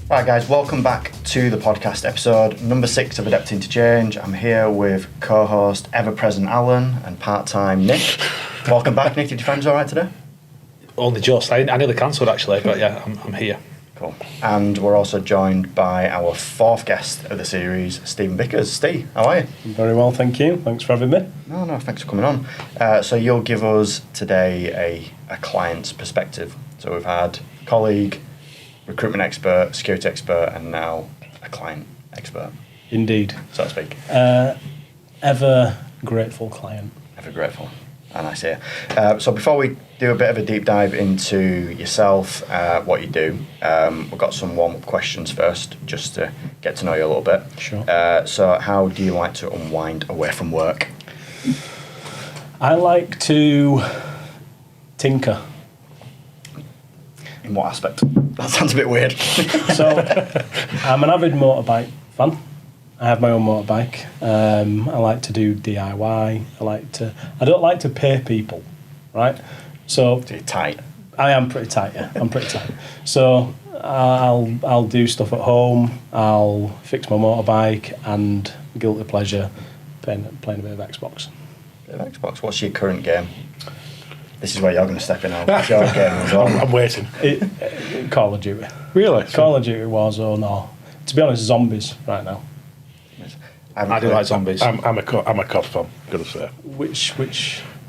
Right, guys, welcome back to the podcast, episode number 6 of Adapting to Change. I'm here with co-host ever-present Alan and part-time Nick. Welcome back, Nick. Did you find us all right today? Only just. I nearly cancelled, actually, but yeah, I'm here. Cool. And we're also joined by our 4th guest of the series, Ste Bickers. Ste, how are you? Very well, thank you. Thanks for having me. No, thanks for coming on. So you'll give us today a client's perspective. So we've had colleague, recruitment expert, security expert, and now a client expert. Indeed. So to speak. Ever grateful client. Ever grateful. And I see. So before we do a bit of a deep dive into yourself, what you do, we've got some warm-up questions first, just to get to know you a little bit. Sure. So how do you like to unwind away from work? I like to tinker. In what aspect? That sounds a bit weird. So, I'm an avid motorbike fan. I have my own motorbike. I like to do DIY. I don't like to pay people, right? So You're tight. I am pretty tight. Yeah, I'm pretty tight. So I'll do stuff at home. I'll fix my motorbike and guilty pleasure playing a bit of Xbox. Bit of Xbox. What's your current game? This is where you're going to step in now. What's your game as well? I'm waiting. Call of Duty. Really? Call of Duty Warzone, or to be honest, zombies right now. I do like zombies. I'm a COD fan, gotta say. Which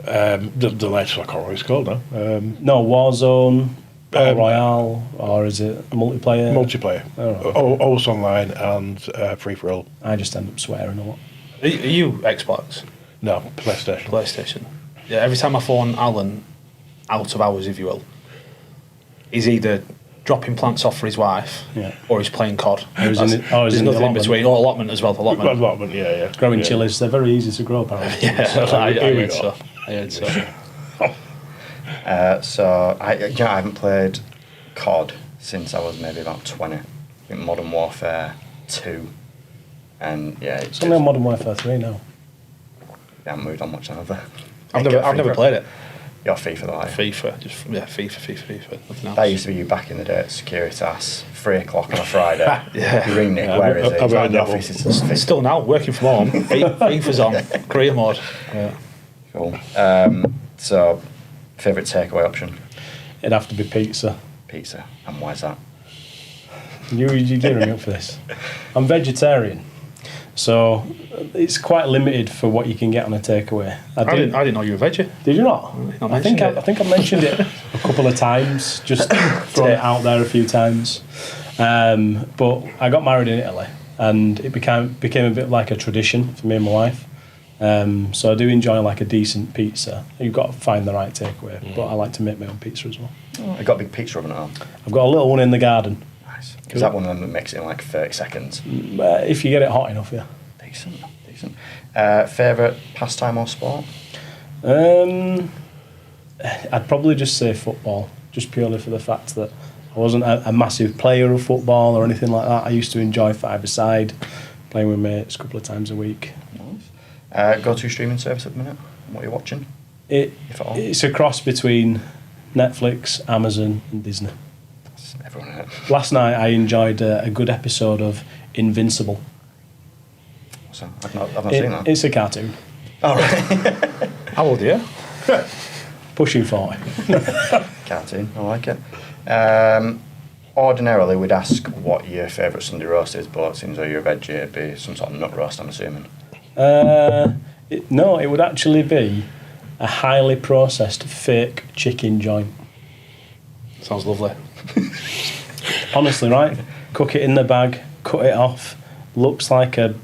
The latest, I can't remember what it's called now. no, Warzone, Battle Royale, or is it multiplayer? Multiplayer. Oh, right. Always online and free for all. I just end up swearing a lot. Are you Xbox? No, PlayStation. PlayStation. Yeah, every time I phone Alan, out of hours, if you will, he's either dropping plants off for his wife, Yeah. or he's playing COD. He's There's in the nothing in allotment. between. Oh, allotment as well. Allotment. Allotment, yeah. Growing yeah. chilies, they're very easy to grow, apparently. Yeah, I Here we heard go. so. I heard so. So I haven't played COD since I was maybe about 20. I think Modern Warfare 2. And yeah, It's only on Modern Warfare 3 now. I haven't moved on much now. I've never played it. You're FIFA though, are you? FIFA, FIFA. Nothing else. That used to be you back in the day at Securitas, 3 o'clock on a Friday. Yeah. You ring Nick, Yeah, where is he? I've He's not heard in the that office, one. it's just Still now, working from home. FIFA's on. Career mode. Yeah. Cool. So, favourite takeaway option? It'd have to be pizza. Pizza. And why is that? You're gearing me up for this. I'm vegetarian, so it's quite limited for what you can get on a takeaway. I didn't know you were veggie. Did you not? Not I think mentioned it. I think I mentioned it a couple of times, just thrown it out there a few times. But I got married in Italy, and it became a bit like a tradition for me and my wife. So I do enjoy like a decent pizza. You've got to find the right takeaway, but I like to make my own pizza as well. I got a big pizza oven at home. I've got a little one in the garden. Nice. Is that one of them that makes it in like 30 seconds? If you get it hot enough, yeah. Decent. Favourite pastime or sport? I'd probably just say football, just purely for the fact that I wasn't a massive player of football or anything like that. I used to enjoy five-a-side, playing with mates a couple of times a week. Nice. Go-to streaming service at the minute? What are you watching? If at all? It's a cross between Netflix, Amazon and Disney. That's everyone in it. Last night I enjoyed a good episode of Invincible. What's that? I've not seen that. It's a cartoon. All right. How old are you? Pushing 40. Cartoon. I like it. Ordinarily, we'd ask what your favourite Sunday roast is, but since you're a veggie, it'd be some sort of nut roast, I'm assuming. No, it would actually be a highly processed fake chicken joint. Sounds lovely. Honestly, right? Cook it in the bag, cut it off. Looks like a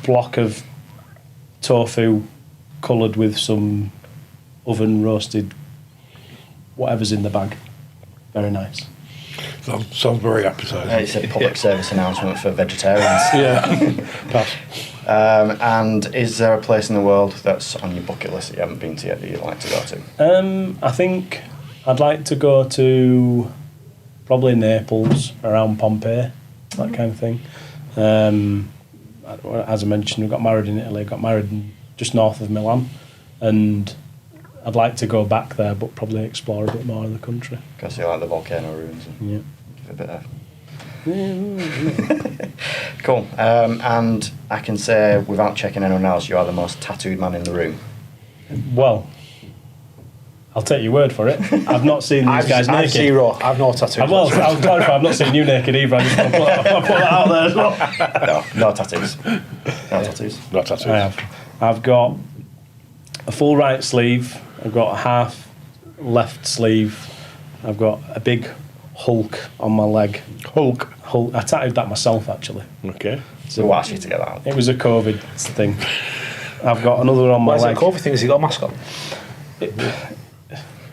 block of tofu coloured with some oven roasted whatever's in the bag. Very nice. Sounds very appetising. It's a public service announcement for vegetarians. Yeah. Pass. And is there a place in the world that's on your bucket list that you haven't been to yet that you'd like to go to? I think I'd like to go to probably Naples, around Pompeii, that kind of thing. As I mentioned, we got married in Italy, just north of Milan, and I'd like to go back there, but probably explore a bit more of the country. Go see like the volcano ruins and Yeah. give it a bit of Cool. And I can say, without checking anyone else, you are the most tattooed man in the room. Well, I'll take your word for it. I've not seen these guys I've naked. zero. I've no tattoos. Well, I'll clarify, I've not seen you naked either. I just want to put that out there as well. No tattoos. No tattoos. Not tattoos. I have. I've got a full right sleeve. I've got a half left sleeve. I've got a big Hulk on my leg. Hulk. I tattooed that myself, actually. Okay. So we'll ask you to get that out. It was a COVID thing. I've got another one on my Where's leg. that COVID thing? Has he got a mask on?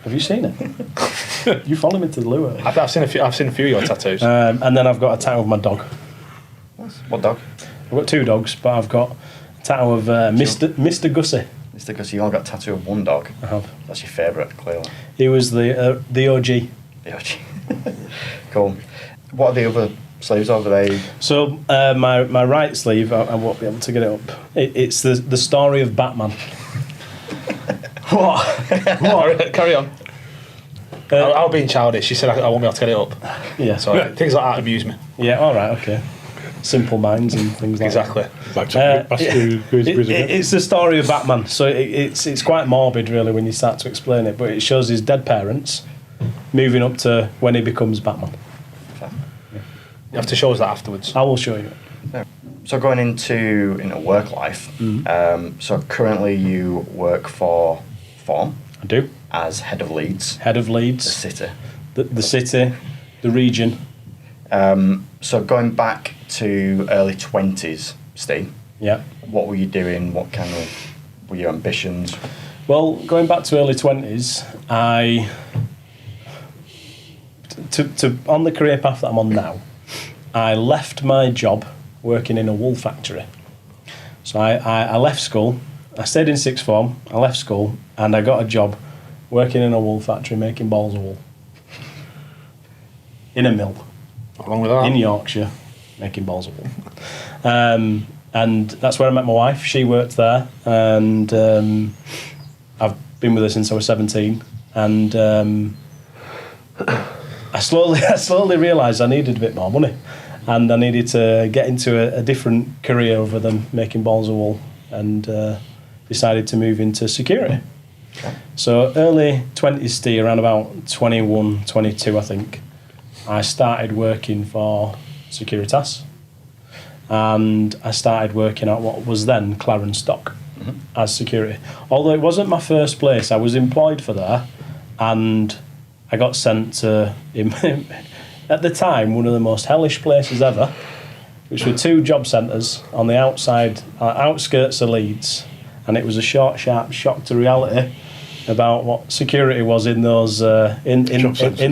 Have you seen it? You follow me to the loo. I've seen a few. I've seen a few of your tattoos. And then I've got a tattoo of my dog. What dog? I've got 2 dogs, but I've got a tattoo of Mr. Gussie. It's because you only got a tattoo of one dog. I have. That's your favourite, clearly. He was the OG. Yeah. Cool. What are the other sleeves over there? So my right sleeve, I won't be able to get it up. It's the story of Batman. What? Carry on. I'll be childish. She said I won't be able to get it up. Yeah. So things like that amuse me. Yeah. All right. Okay. Simple minds and things like Exactly. Back to it's the story of Batman. So it's quite morbid, really, when you start to explain it. But it shows his dead parents moving up to when he becomes Batman. You have to show us that afterwards. I will show you. So going into work life, so currently you work for Form I do. as head of Leeds, Head of the Leeds, city. the city, the region. So going back to early 20s, Steve, Yeah. what were you doing? What kind of were your ambitions? Well, going back to early 20s, on the career path that I'm on now, I left my job working in a wool factory. So I left school, I stayed in sixth form, I left school, and I got a job working in a wool factory making balls of wool. In a mill. What's wrong with that? In Yorkshire, making balls of wool. And that's where I met my wife. She worked there, and I've been with her since I was 17. And I slowly realised I needed a bit more money, and I needed to get into a different career other than making balls of wool, and decided to move into security. So early 20s, Steve, around about 21, 22, I think, I started working for Securitas, and I started working at what was then Clarence Dock as security. Although it wasn't my first place, I was employed for there, and I got sent to, at the time, one of the most hellish places ever, which were 2 job centres on the outskirts of Leeds, and it was a short, sharp shock to reality about what security was in those in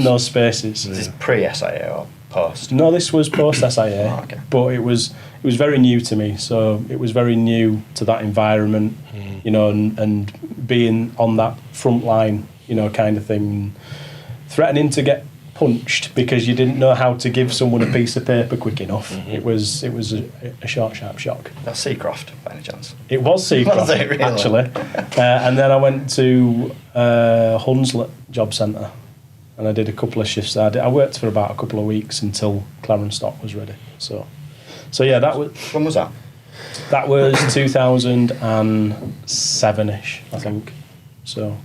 those spaces. Is this pre-SIA or post? No, this was post SIA, Oh, okay. but it was very new to me. So it was very new to that environment, you know, and being on that front line, you know, kind of thing, threatening to get punched because you didn't know how to give someone a piece of paper quick enough. It was a short, sharp shock. That's Seacroft, by any chance? It was Seacroft, Was it really? actually. And then I went to Hunslet Job Centre, and I did a couple of shifts there. I worked for about a couple of weeks until Clarence Dock was ready. So yeah, that was. When was that? That was 2007-ish, I think. So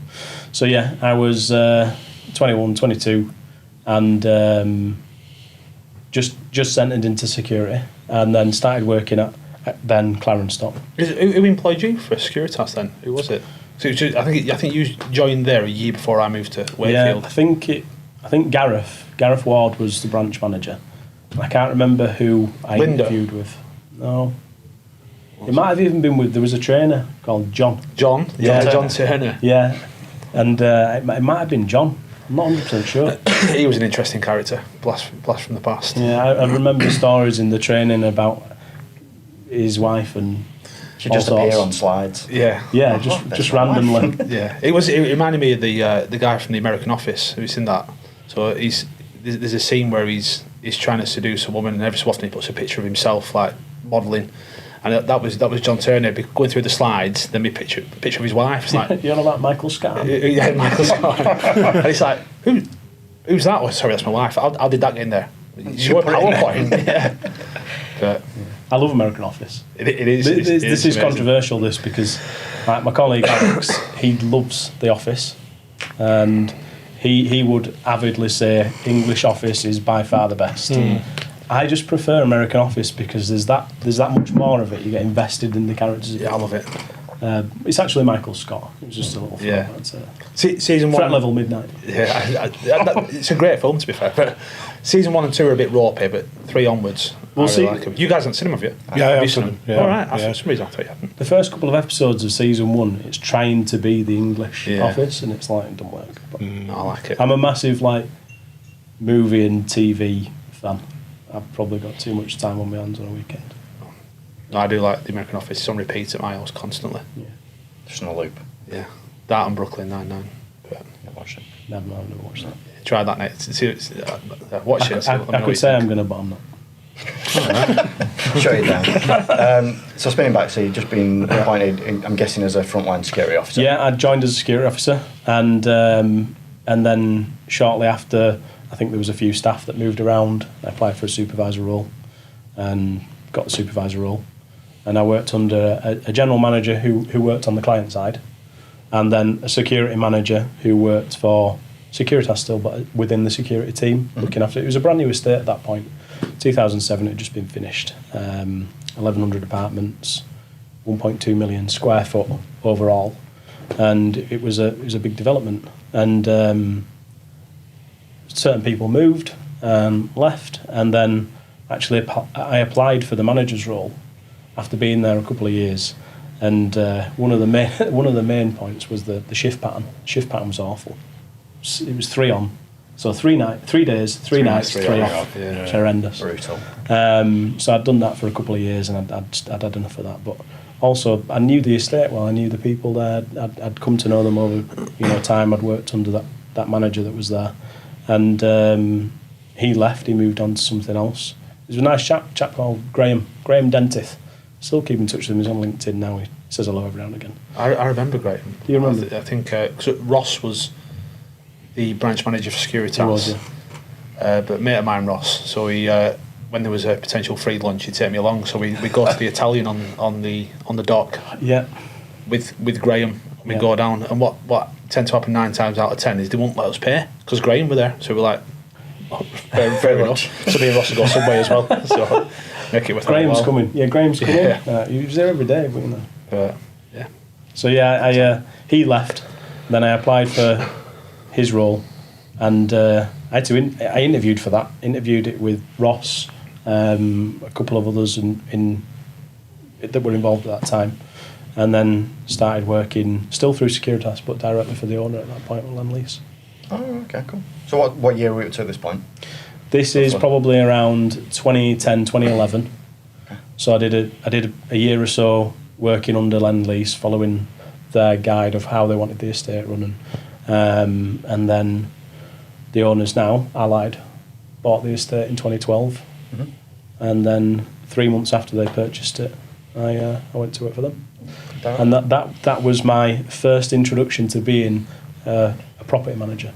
yeah, I was 21, 22, and just entered into security, and then started working at then Clarence Dock. Who employed you for Securitas then? Who was it? So I think you joined there a year before I moved to Wakefield. Yeah, I think Gareth Ward was the branch manager. I can't remember who I Linda? interviewed with. No. It might have even been with, there was a trainer called John. John Turner. Yeah, and it might have been John. I'm not 100% sure. He was an interesting character, blast from the past. Yeah, I remember stories in the training about his wife and She all just sorts. appear on slides. Yeah. Yeah, Oh, just that's my wife. randomly. Yeah, it reminded me of the guy from the American Office who's in that. So there's a scene where he's trying to seduce a woman, and every so often he puts a picture of himself like modelling, and that was John Turner going through the slides. Then a picture of his wife. It's like You know about Michael Scott? yeah, Michael Scott. And it's like who's that? Oh, sorry, that's my wife. How did that get in there? You want PowerPoint? Yeah. But I love American Office. it is. This is amazing. controversial, this, because like, my colleague Alex, he loves The Office, and he would avidly say English Office is by far the best. I just prefer American Office because there's that much more of it. You get invested in the characters. Yeah, I love it. It's actually Michael Scott. It was just a little film. Yeah. I'd say. Season Threat one. Level Midnight. Yeah, it's a great film to be fair. But season 1 and 2 are a bit ropey, but 3 onwards, We'll I really see. like them. You guys haven't seen them, have you? Yeah, Have I've you seen seen them, yeah. All right. Yeah. For some reason, I thought you hadn't. The first couple of episodes of season 1, it's trying to be the English Yeah. Office, and it's like it doesn't work. But I like it. I'm a massive like movie and TV fan. I've probably got too much time on my hands on a weekend. No, I do like the American Office. It's on repeat at my house constantly. Just in a loop. Yeah, that and Brooklyn Nine-Nine. But Yeah, watch it. I've never watched that. try that next. Watch it. I could say I'm going to, but I'm not. Shut it down. So spinning back, so you've just been appointed, I'm guessing, as a frontline security officer. Yeah, I joined as a security officer, and then shortly after, I think there was a few staff that moved around. I applied for a supervisor role, and got the supervisor role. And I worked under a general manager who worked on the client side, and then a security manager who worked for Securitas still, but within the security team, looking after it. It was a brand new estate at that point. 2007, it had just been finished. 1,100 apartments, 1.2 million square foot overall, and it was a big development. And certain people moved, left, and then actually I applied for the manager's role after being there a couple of years. And one of the main points was the shift pattern. Shift pattern was awful. It was 3 on, so 3 days, 3 nights, 3 off. Yeah. It's horrendous. Brutal. So I'd done that for a couple of years, and I'd had enough of that. But also, I knew the estate well. I knew the people there. I'd come to know them over time. I'd worked under that manager that was there, and he left. He moved on to something else. There's a nice chap called Graham Dentith. Still keep in touch with him. He's on LinkedIn now. He says hello every now and again. I remember Graham. Do you remember? I think cause Ross was the branch manager for Securitas. He was, yeah. But mate of mine, Ross. So he, when there was a potential free lunch, he'd take me along. So we go to the Italian on the dock. Yeah. With Graham. We Yeah. go down, and what tends to happen 9 times out of 10 is they won't let us pay because Graham were there. So we're like, oh, fair enough. So me and Ross will go Subway as well. So make it worth Graham's our while. coming. Yeah, Graham's coming. Yeah. He was there every day, but Yeah. So yeah, he left. Then I applied for his role, and I interviewed for that. Interviewed it with Ross, a couple of others that were involved at that time, and then started working still through Securitas, but directly for the owner at that point on land lease. Oh, okay, cool. So what year were we up to at this point? This is probably around 2010, 2011. So I did a year or so working under land lease, following their guide of how they wanted the estate running. And then the owners now, Allied, bought the estate in 2012. And then 3 months after they purchased it, I went to work for them. And that was my first introduction to being a property manager.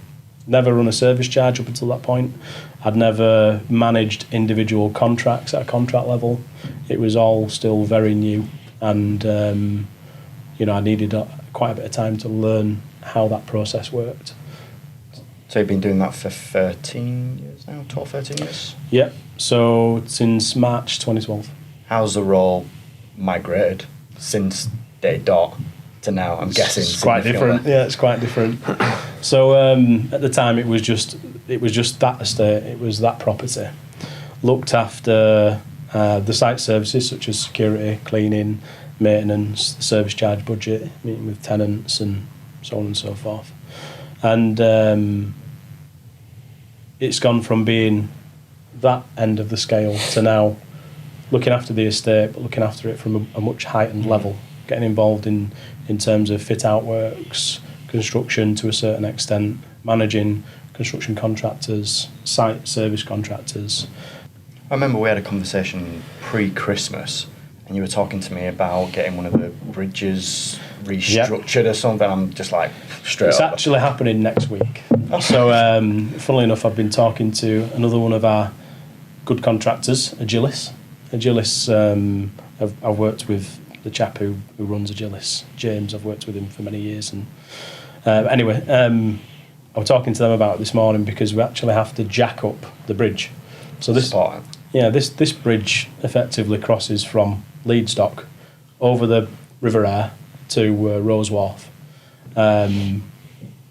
Never run a service charge up until that point. I'd never managed individual contracts at a contract level. It was all still very new, and I needed quite a bit of time to learn how that process worked. So you've been doing that for 13 years now? 12, 13 years? Yeah, so since March 2012. How's the role migrated since day dot to now? I'm guessing It's quite different. significantly. Yeah, it's quite different. So at the time, it was just that estate. It was that property. Looked after the site services such as security, cleaning, maintenance, service charge budget, meeting with tenants, and so on and so forth. And it's gone from being that end of the scale to now looking after the estate, but looking after it from a much heightened level, getting involved in terms of fit-out works, construction to a certain extent, managing construction contractors, site service contractors. I remember we had a conversation pre-Christmas, and you were talking to me about getting one of the bridges restructured or something. I'm just like, straight It's up. actually happening next week. Okay. So, funnily enough, I've been talking to another one of our good contractors, Agilis. I've worked with the chap who runs Agilis, James. I've worked with him for many years. And anyway, I was talking to them about it this morning because we actually have to jack up the bridge. So this bridge effectively crosses from Leeds Dock over the River Aire to Rose Wharf.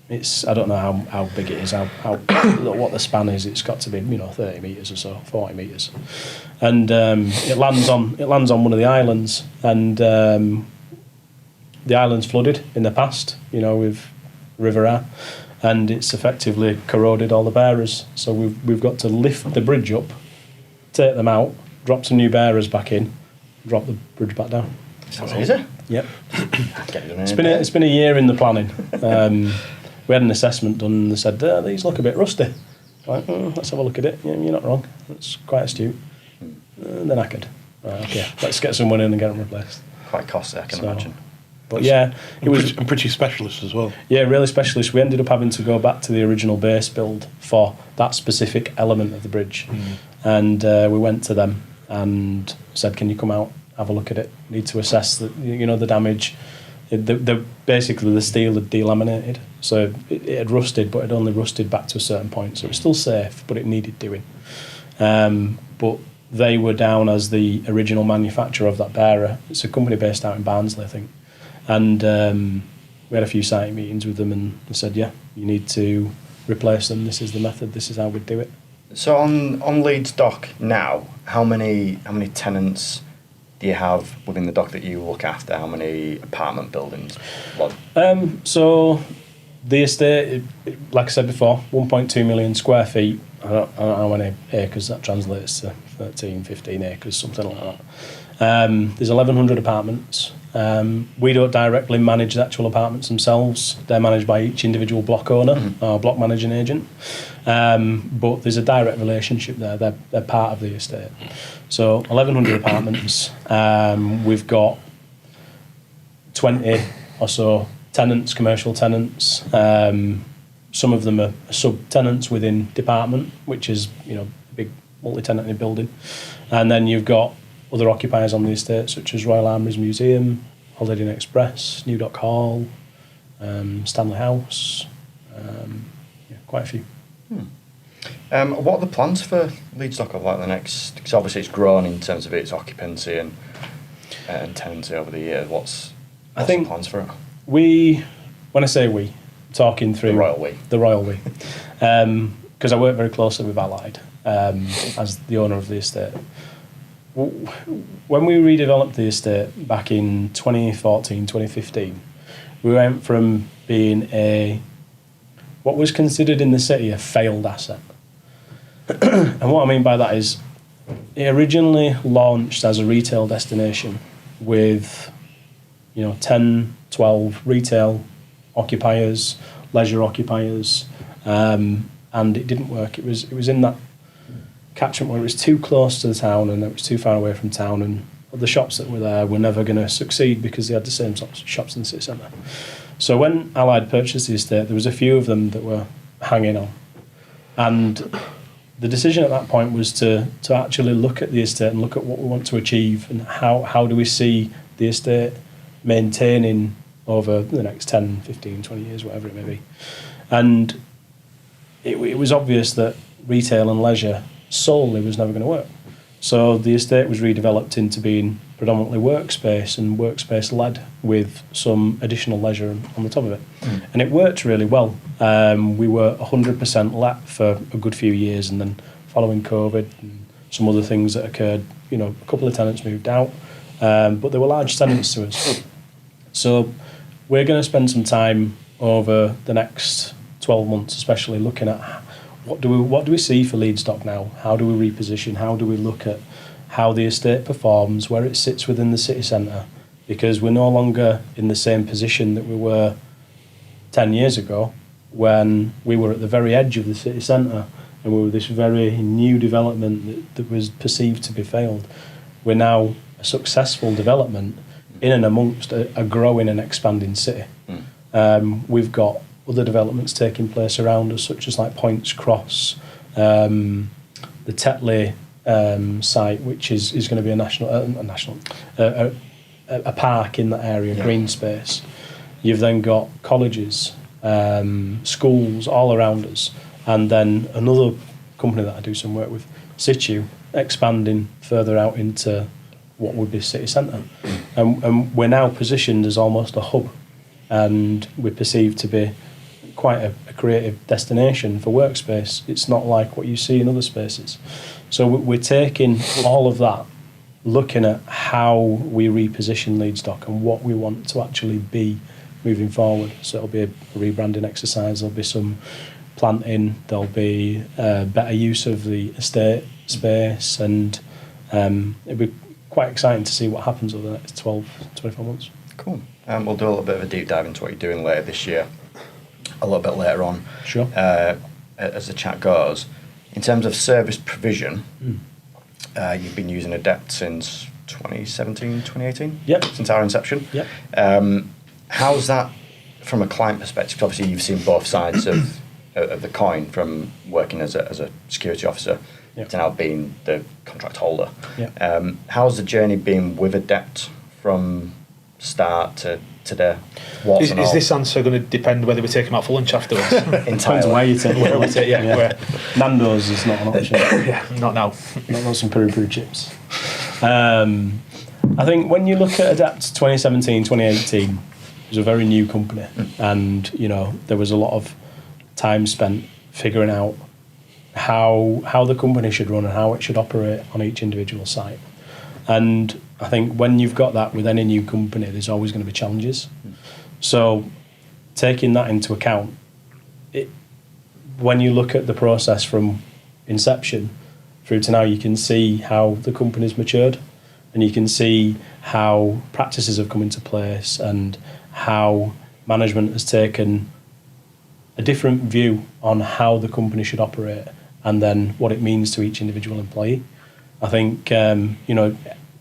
It's, I don't know how big it is, how what the span is. It's got to be 30 metres or so, 40 metres, and it lands on one of the islands, and the island's flooded in the past, with River Aire, and it's effectively corroded all the bearers. So we've got to lift the bridge up, take them out, drop some new bearers back in, drop the bridge back down. Sounds easy. Yep. It's been a year in the planning. We had an assessment done and they said, these look a bit rusty. Like, let's have a look at it. Yeah, you're not wrong. That's quite astute. They're knackered. Right, okay, let's get someone in and get them replaced. Quite costly, I can imagine. But yeah, it was pretty specialist as well. Yeah, really specialist. We ended up having to go back to the original base build for that specific element of the bridge. And we went to them and said, can you come out, have a look at it? Need to assess the damage. Basically the steel had delaminated, so it had rusted, but it only rusted back to a certain point, so it was still safe, but it needed doing. But they were down as the original manufacturer of that bearer. It's a company based out in Barnsley, I think, and we had a few site meetings with them and said, yeah, you need to replace them. This is the method. This is how we do it. So on Leeds Dock now, how many tenants do you have within the dock that you look after? How many apartment buildings? So the estate, like I said before, 1.2 million square feet. I don't know how many acres that translates to, 13, 15 acres, something like that. There's 1,100 apartments. We don't directly manage the actual apartments themselves. They're managed by each individual block owner or block managing agent. But there's a direct relationship there. They're part of the estate. So 1,100 apartments. We've got 20 or so tenants, commercial tenants. Some of them are sub-tenants within department, which is a big multi-tenanted building. And then you've got other occupiers on the estate, such as Royal Armouries Museum, Holiday Inn Express, New Dock Hall, Stanley House, quite a few. What are the plans for Leeds Dock over the next? Because obviously it's grown in terms of its occupancy and tenancy over the years. What's the plans for it? When I say we, talking through the royal we, because I work very closely with Allied as the owner of the estate. When we redeveloped the estate back in 2014, 2015, we went from being what was considered in the city a failed asset. And what I mean by that is it originally launched as a retail destination with 10, 12 retail occupiers, leisure occupiers, and it didn't work. It was in that catchment where it was too close to the town and it was too far away from town, and the shops that were there were never going to succeed because they had the same sorts of shops in the city centre. So when Allied purchased the estate, there was a few of them that were hanging on, and the decision at that point was to actually look at the estate and look at what we want to achieve and how do we see the estate maintaining over the next 10, 15, 20 years, whatever it may be. And it was obvious that retail and leisure solely was never going to work. So the estate was redeveloped into being predominantly workspace and workspace led with some additional leisure on the top of it. And it worked really well. We were 100% let for a good few years, and then following COVID and some other things that occurred, a couple of tenants moved out, but they were large tenants to us. So we're going to spend some time over the next 12 months especially looking at what do we see for Leeds Dock now? How do we reposition? How do we look at how the estate performs, where it sits within the city centre? Because we're no longer in the same position that we were 10 years ago when we were at the very edge of the city centre and we were this very new development that was perceived to be failed. We're now a successful development in and amongst a growing and expanding city. We've got other developments taking place around us, such as like Points Cross, the Tetley site, which is going to be a park in that area, green space. You've then got colleges, schools all around us, and then another company that I do some work with, Situ, expanding further out into what would be city centre. And we're now positioned as almost a hub, and we're perceived to be quite a creative destination for workspace. It's not like what you see in other spaces. So we're taking all of that, looking at how we reposition Leeds Dock and what we want to actually be moving forward. So it'll be a rebranding exercise, there'll be some planting, there'll be better use of the estate space, and it'll be quite exciting to see what happens over the next 12, 24 months. Cool. We'll do a little bit of a deep dive into what you're doing later this year, a little bit later on. Sure. As the chat goes. In terms of service provision, you've been using Adept since 2017, 2018? Yep. Since our inception? Yep. How's that from a client perspective? Obviously, you've seen both sides of the coin, from working as a security officer to now being the contract holder. Yep. How's the journey been with Adept from start to today? Is this answer going to depend whether we take them out for lunch afterwards? Depends where you take Where we take, where. Nando's is not an option. Yeah, not now. Not some peri-peri chips. I think when you look at Adapt 2017, 2018, it was a very new company, and there was a lot of time spent figuring out how the company should run and how it should operate on each individual site. And I think when you've got that with any new company, there's always going to be challenges. So taking that into account, when you look at the process from inception through to now, you can see how the company's matured, and you can see how practices have come into place and how management has taken a different view on how the company should operate and then what it means to each individual employee. I think,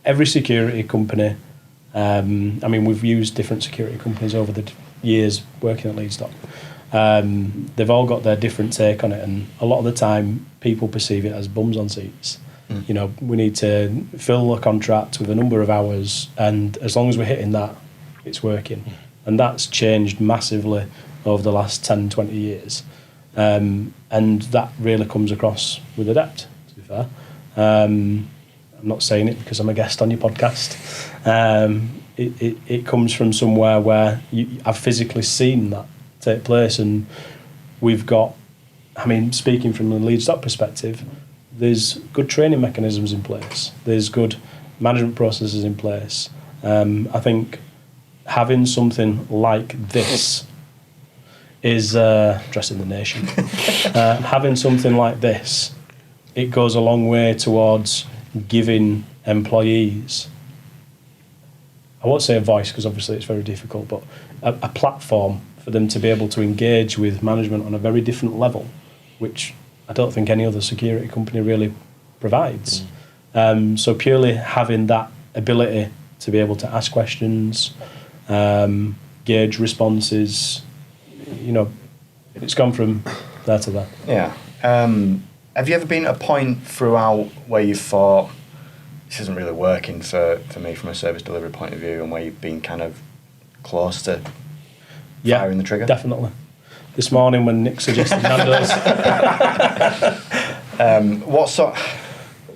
every security company, we've used different security companies over the years working at Leeds Dock. They've all got their different take on it, and a lot of the time people perceive it as bums on seats. We need to fill a contract with a number of hours, and as long as we're hitting that, it's working. And that's changed massively over the last 10, 20 years. And that really comes across with Adept, to be fair. I'm not saying it because I'm a guest on your podcast. It comes from somewhere where I've physically seen that take place, and we've got, speaking from the Leeds Dock perspective, there's good training mechanisms in place, there's good management processes in place. I think having something like this is addressing the nation. Having something like this, it goes a long way towards giving employees, I won't say a voice because obviously it's very difficult, but a platform for them to be able to engage with management on a very different level, which I don't think any other security company really provides. So purely having that ability to be able to ask questions, gauge responses, it's gone from there to there. Yeah. Have you ever been at a point throughout where you thought, this isn't really working for me from a service delivery point of view, and where you've been kind of close to firing the trigger? Definitely. This morning when Nick suggested Nando's. What sort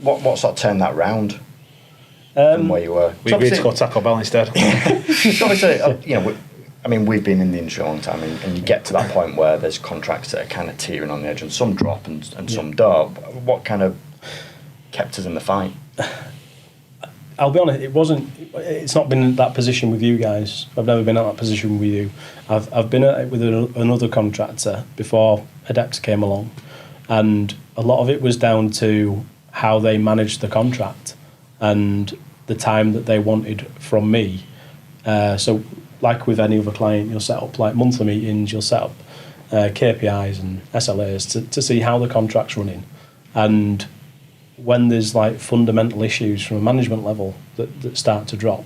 of turned that round from where you were? We agreed to go Taco Bell instead. Obviously, we've been in the industry a long time, and you get to that point where there's contracts that are kind of teetering on the edge, and some drop and some don't. What kind of kept us in the fight? I'll be honest, it's not been in that position with you guys. I've never been in that position with you. I've been at it with another contractor before Adept came along, and a lot of it was down to how they managed the contract and the time that they wanted from me. So like with any other client, you'll set up like monthly meetings, you'll set up KPIs and SLAs to see how the contract's running. And when there's like fundamental issues from a management level that start to drop,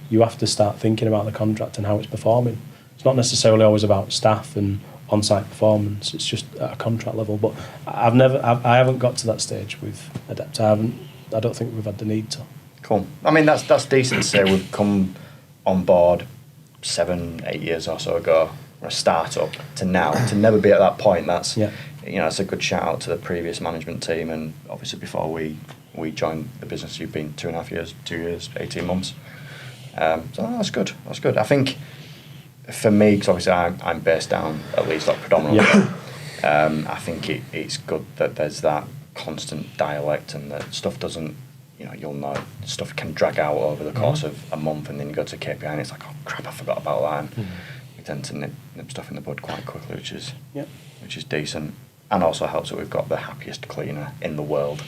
you have to start thinking about the contract and how it's performing. It's not necessarily always about staff and on-site performance. It's just at a contract level. But I haven't got to that stage with Adept. I don't think we've had the need to. Cool. I mean, that's decent to say. We've come on board 7-8 years or so ago, or a start-up, to now, to never be at that point. That's that's a good shout out to the previous management team, and obviously before we joined the business, you've been 2.5 years, 2 years, 18 months. So that's good. That's good. I think for me, because obviously I'm based down at Leeds Docks predominantly, I think it's good that there's that constant dialect and that stuff doesn't, you'll know stuff can drag out over the course of a month, and then you go to KPI and it's like, oh crap, I forgot about that. And we tend to nip stuff in the bud quite quickly, which is decent. And also helps that we've got the happiest cleaner in the world.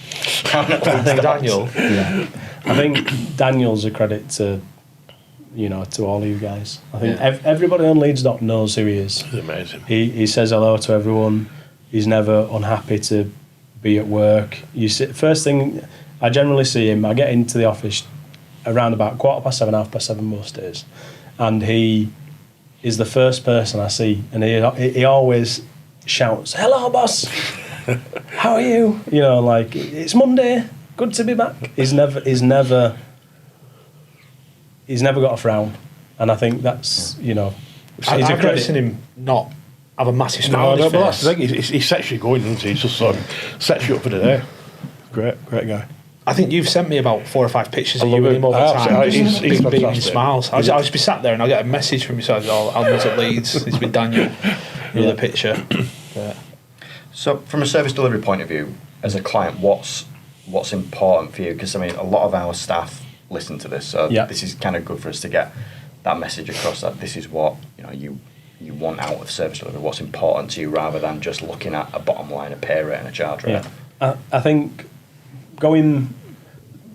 Daniel. Yeah. I think Daniel's a credit to all of you guys. I think everybody on Leeds Dock knows who he is. He's amazing. He says hello to everyone. He's never unhappy to be at work. First thing, I generally see him, I get into the office around about 7:15, 7:30 most days. And he is the first person I see. And he always shouts, "Hello, boss. How are you?" It's Monday. Good to be back. He's never got a frown, and I think that's I've never seen him not have a massive smile on his but that's face. the thing. He sets you going, doesn't he? He just sort of sets you up for the day. Great guy. I think you've sent me about 4 or 5 pictures I of you love and it. him all the I time. absolutely- Just he's big beaming fantastic. smiles. I'll just be sat there and I'll get a message from you saying, "Oh, Alan's at Leeds. It's with Daniel." Another picture. So, from a service delivery point of view, as a client, what's important for you? Because I mean, a lot of our staff listen to this, so this is kind of good for us to get that message across. That this is what you want out of service delivery. What's important to you, rather than just looking at a bottom line, a pay rate, and a charge rate. Yeah. I think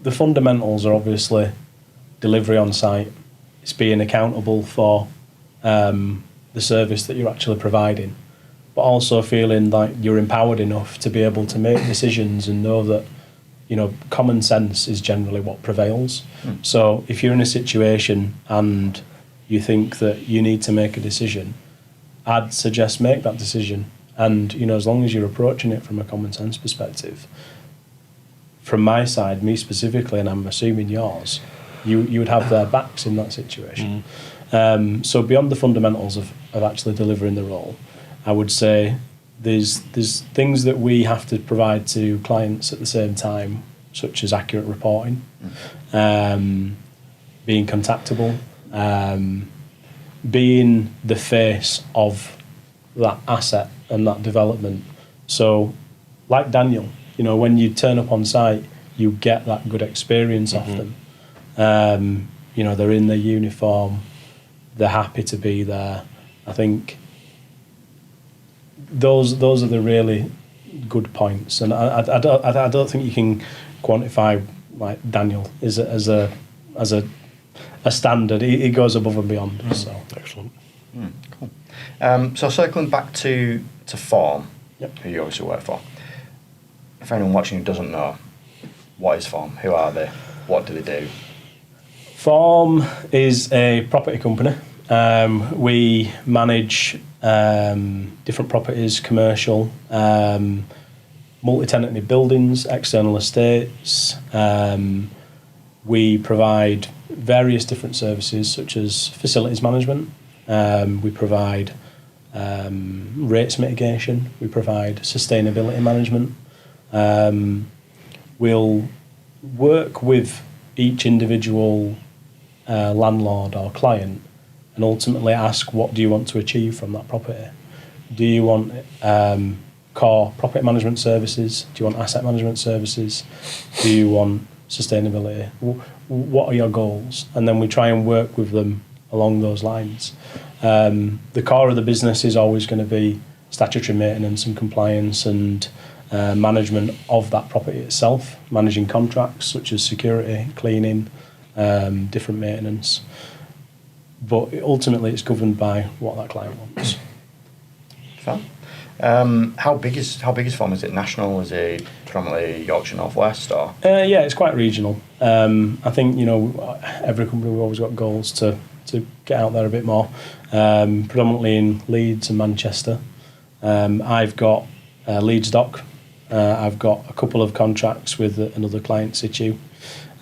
the fundamentals are obviously delivery on site. It's being accountable for the service that you're actually providing, but also feeling like you're empowered enough to be able to make decisions and know that common sense is generally what prevails. So if you're in a situation and you think that you need to make a decision, I'd suggest make that decision. And as long as you're approaching it from a common sense perspective, from my side, me specifically, and I'm assuming yours, you would have their backs in that situation. So beyond the fundamentals of actually delivering the role, I would say there's things that we have to provide to clients at the same time, such as accurate reporting, being contactable, being the face of that asset and that development. So, like Daniel, when you turn up on site, you get that good experience off them. They're in their uniform, they're happy to be there. I think those are the really good points, and I don't think you can quantify like Daniel as a standard. He goes above and beyond. So Excellent. Cool. So circling back to Form, who you obviously work for. If anyone watching who doesn't know, what is Form? Who are they? What do they do? Form is a property company. We manage different properties, commercial, multi-tenancy buildings, external estates. We provide various different services such as facilities management. We provide rates mitigation. We provide sustainability management. We'll work with each individual landlord or client and ultimately ask, what do you want to achieve from that property? Do you want core property management services? Do you want asset management services? Do you want sustainability? What are your goals? And then we try and work with them along those lines. The core of the business is always going to be statutory maintenance and compliance and management of that property itself, managing contracts such as security, cleaning, different maintenance. But ultimately it's governed by what that client wants. Fun. How big is Form? Is it national? Is it predominantly Yorkshire North West or? Yeah, it's quite regional. I think every company, we've always got goals to get out there a bit more. Predominantly in Leeds and Manchester. I've got Leeds Dock. I've got a couple of contracts with another client, Situ.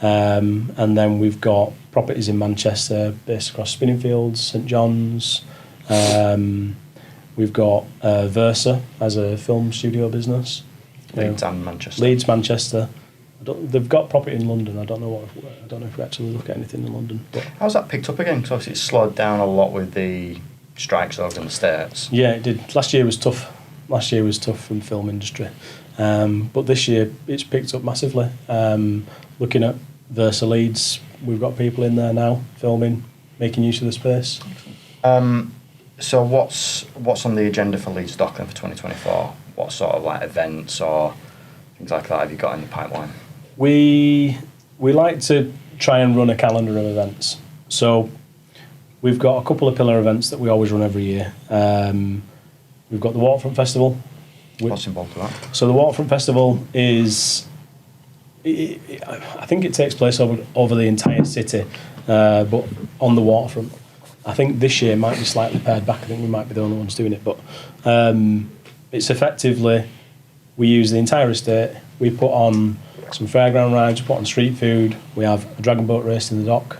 And then we've got properties in Manchester, based across Spinningfields, St John's. We've got Versa as a film studio business. Leeds and Manchester. Leeds, Manchester. They've got property in London. I don't know if we actually look at anything in London. But how's that picked up again? Because obviously it's slowed down a lot with the strikes over in the States. yeah, it did. Last year was tough. Last year was tough from the film industry. But this year it's picked up massively. Looking at Versa Leeds, we've got people in there now filming, making use of the space. So what's on the agenda for Leeds Dock then for 2024? What sort of like events or things like that have you got in the pipeline? We like to try and run a calendar of events. So we've got a couple of pillar events that we always run every year. We've got the Waterfront Festival. What's involved with that? So the Waterfront Festival is, I think it takes place over the entire city, but on the waterfront. I think this year might be slightly pared back. I think we might be the only ones doing it, but it's effectively, we use the entire estate. We put on some fairground rides, we put on street food. We have a dragon boat race in the dock.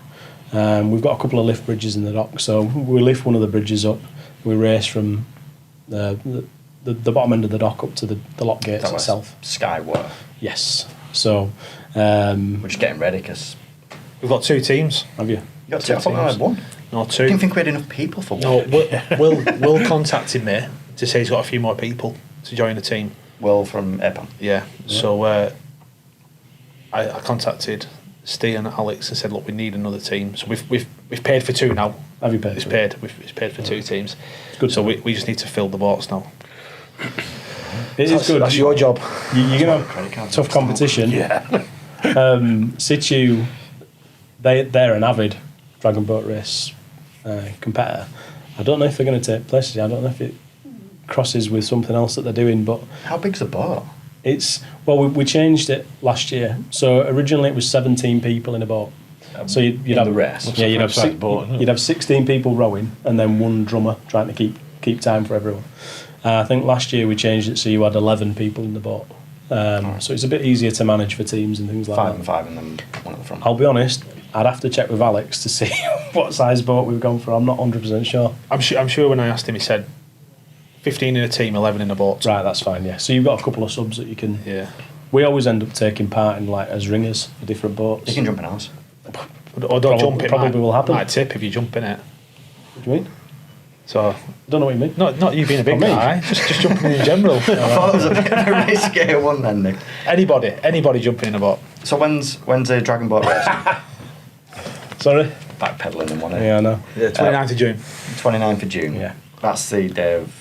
We've got a couple of lift bridges in the dock, so we lift one of the bridges up. We race from the bottom end of the dock up to the lock gates itself. Skyward. Yes. So We're just getting ready because We've got 2 teams. have you? you got two. I thought we only had one. No, I 2. didn't think we had enough people for one. No, Will contacted me to say he's got a few more people to join the team. Will from Airpan. Yeah. So I contacted Ste and Alex and said, look, we need another team. So we've paid for 2 now. Have you paid? It's for it? paid. It's paid for 2 teams. It's good. So we just need to fill the boats now. It is good. That's your job. You're going to have tough competition. Yeah. Situ, they're an avid dragon boat race competitor. I don't know if they're going to take places. I don't know if it crosses with something else that they're doing, but How big's the boat? we changed it last year. So originally it was 17 people in a boat. So you'd in have the race. Yeah, Looks like a size boat, isn't it? you'd have 16 people rowing and then one drummer trying to keep time for everyone. I think last year we changed it so you had 11 people in the boat. So it's a bit easier to manage for teams and things like 5 that. and 5 and then one at the front. I'll be honest, I'd have to check with Alex to see what size boat we've gone for. I'm not 100% sure. I'm sure when I asked him, he said 15 in a team, 11 in a boat. Right, that's fine, yeah. So you've got a couple of subs that you can... Yeah. We always end up taking part in, like, as ringers for different boats. You can jump in ours. Or don't jump in. Probably will happen. Might tip if you jump in it. What do you mean? So I don't know what you mean. not you being a big me? guy, just jumping in general. I thought it was a bit of a risky one then, Nick. Anybody jumping in a boat. So when's the Dragon Boat race? Sorry? Backpedaling in one. Yeah, I know. Yeah, 29th of June. 29th of June. Yeah. That's the day of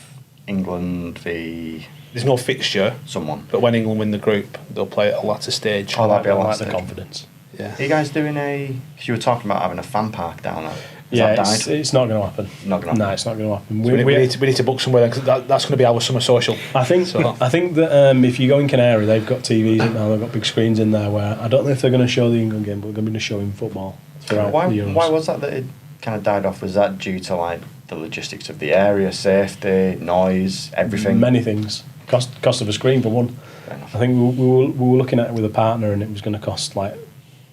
England v There's no fixture, someone. but when England win the group, they'll play at a latter stage. Oh, that'd be a I lot like the stage. confidence. Yeah. Are you guys doing a... Cause you were talking about having a fan park down there. Has Yeah, that it's, died? it's not going to happen. Not gonna happen. No, it's not going to happen. So we need to book somewhere then, 'cause that's going to be our summer social. I think that if you go in Canary, they've got TVs in now. They've got big screens in there. Where I don't know if they're going to show the England game, but they're going to be showing football throughout Why the Euros. was that it kind of died off? Was that due to like the logistics of the area, safety, noise, everything? Many things. Cost of a screen for one. Fair enough. I think we were looking at it with a partner, and it was going to cost like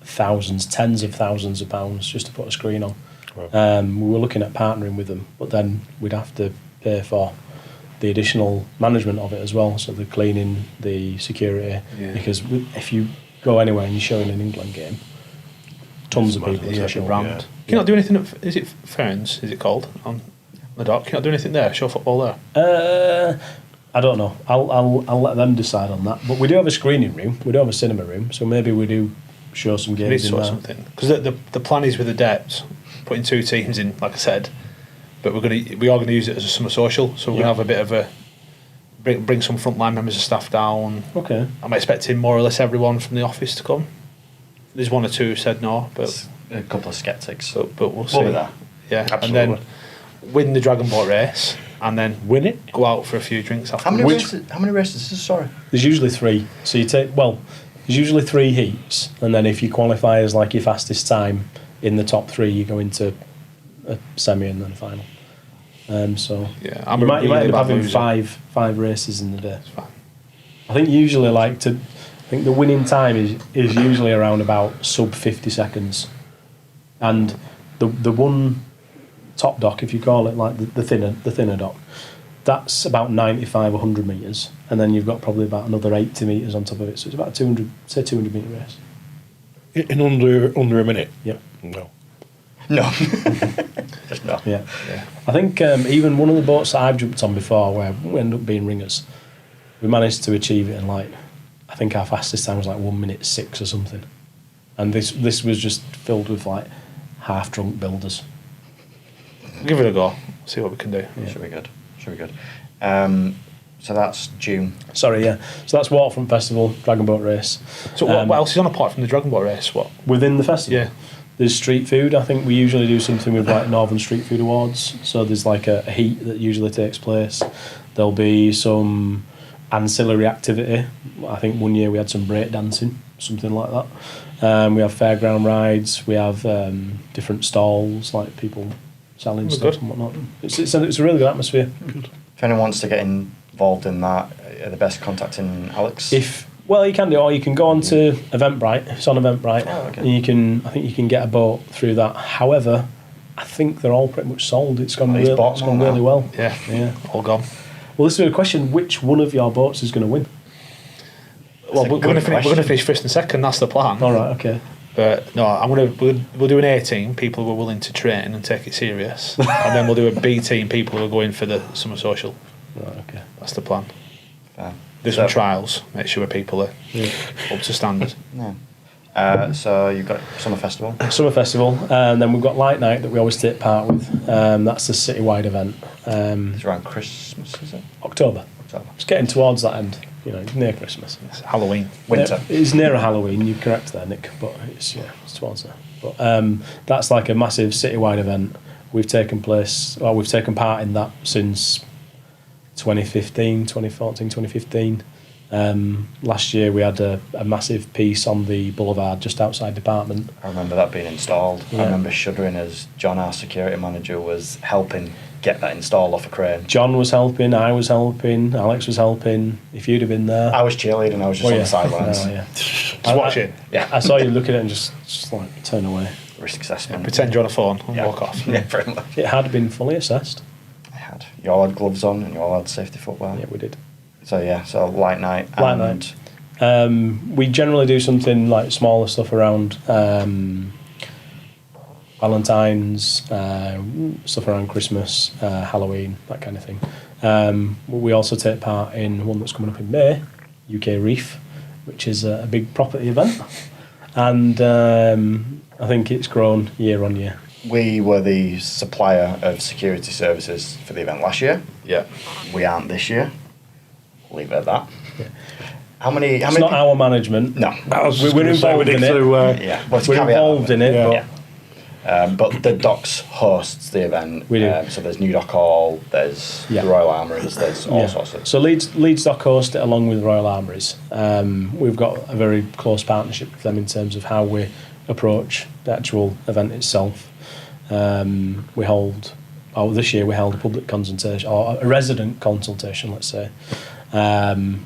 thousands, tens of thousands of pounds just to put a screen on. Wow. We were looking at partnering with them, but then we'd have to pay for the additional management of it as well, so the cleaning, the security. Yeah. Because if you go anywhere and you're showing an England game, tons of people Yeah, are showing. round. Yeah. Can you not do anything at, is it Ferns, is it called, on the dock? Can you not do anything there, show football there? I don't know. I'll let them decide on that. But we do have a screening room. We do have a cinema room, so maybe we do show some We need games to in sort there. something. Because the plan is with the depth, putting 2 teams in, like I said, but we are going to use it as a summer social, so we're going to have a bit of a bring some frontline members of staff down. Okay. I'm expecting more or less everyone from the office to come. There's 1 or 2 who said no, but A couple of sceptics. but we'll see. We'll be there. Yeah, Absolutely. and then win the Dragon Boat race, and then Win it? go out for a few drinks after. How many races is this? Sorry. There's usually 3. So there's usually 3 heats, and then if you qualify as like your fastest time in the top 3, you go into a semi and then a final. So Yeah, you might really end up bad having loser. five races in the day. It's fine. I think usually I think the winning time is usually around about sub 50 seconds, and the one top dock, if you call it like the thinner dock, that's about 95 100 metres, and then you've got probably about another 80 metres on top of it, so it's about 200 metre race. In under a minute? Yep. No. No. Just no. Yeah. I think even one of the boats that I've jumped on before, where we ended up being ringers, we managed to achieve it in like, I think our fastest time was like 1:06 or something, and this was just filled with like half drunk builders. Give it a go. See what we can do. Yeah. Should be good. So that's June. Sorry, yeah. So that's Waterfront Festival, Dragon Boat Race. So what else is on apart from the Dragon Boat race? What? Within the festival? Yeah. There's street food. I think we usually do something with like Northern Street Food Awards. So there's like a heat that usually takes place. There'll be some ancillary activity. I think one year we had some break dancing, something like that. We have fairground rides. We have different stalls, like people selling stuff and whatnot. It's a really good atmosphere. Good. If anyone wants to get involved in that, the best contacting Alex. Well, you can do, or you can go on to Eventbrite. It's on Eventbrite, and I think you can get a boat through that. However, I think they're all pretty much sold. It's gone really well. Yeah, all gone. Well, this is a question: which one of your boats is going to win? Well, we're going to finish first and second. That's the plan. All right, okay. But no, we'll do an A team, people who are willing to train and take it serious, and then we'll do a B team, people who are going for the summer social. Right, okay. That's the plan. Fair. Do some trials, make sure people are up to standard. Yeah. So you've got Summer Festival. Summer Festival, and then we've got Light Night that we always take part with. That's a citywide event. It's around Christmas, is it? October. It's getting towards that end. Near Christmas. It's Halloween. Winter. It's near a Halloween. You're correct there, Nick. But it's towards there. But that's like a massive citywide event. We've taken part in that since 2014, 2015. Last year we had a massive piece on the boulevard just outside Department. I remember that being installed. Yeah. I remember shuddering as John, our security manager, was helping get that installed off a crane. John was helping, I was helping, Alex was helping. If you'd have been there. I was cheerleading, I was just on the sidelines. Oh, yeah. Just watch it. Yeah. I saw you look at it and just like turn away. Risk assessment. Pretend you're on a phone and walk off. Yeah, very much. It had been fully assessed. I had. You all had gloves on and you all had safety footwear. Yeah, we did. So light night. Light night. We generally do something like smaller stuff around Valentine's, stuff around Christmas, Halloween, that kind of thing. We also take part in one that's coming up in May, UK Reef, which is a big property event, and I think it's grown year on year. We were the supplier of security services for the event last year. Yeah. We aren't this year. Leave it at that. Yeah. How many? It's not our management. No. We're involved in it. Yeah. Well, We're involved in it, but the Docks hosts the event. We do. So there's New Dock Hall, there's the Royal Armouries, there's all sorts of. So Leeds Dock host it along with the Royal Armouries. We've got a very close partnership with them in terms of how we approach the actual event itself. This year we held a public consultation, or a resident consultation, let's say,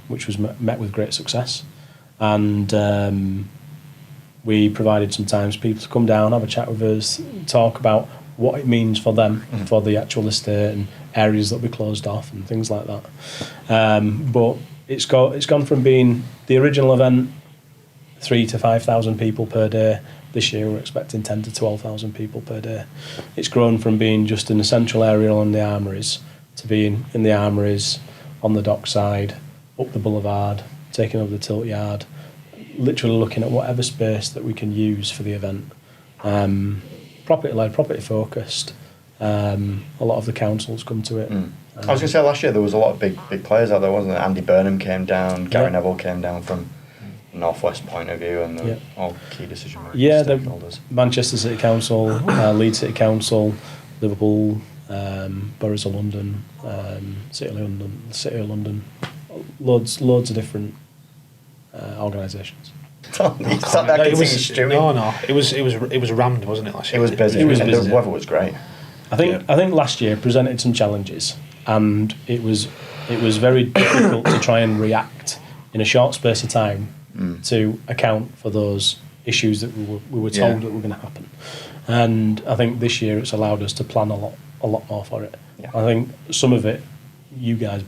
which was met with great success. And we provided sometimes people to come down, have a chat with us, talk about what it means for them, for the actual estate and areas that we closed off and things like that. But it's gone from being the original event, 3,000 to 5,000 people per day. This year we're expecting 10,000 to 12,000 people per day. It's grown from being just an essential area on the armouries to being in the armouries, on the dock side, up the boulevard, taking over the tilt yard, literally looking at whatever space that we can use for the event. Property-led, property-focused. A lot of the councils come to it. I was going to say last year there was a lot of big players out there, wasn't there? Andy Burnham came down, Gary Neville came down from Northwest point of view, and they're all key decision makers. Yeah, the Manchester City Council, Leeds City Council, Liverpool, Boroughs of London, City of London, loads of different organisations. It was rammed, wasn't it, last year? It was busy. It was and busy. the weather was great. I think last year presented some challenges, and it was very difficult to try and react in a short space of time to account for those issues that we were told that were going to happen. And I think this year it's allowed us to plan a lot more for it. Yeah. I think some of it, you guys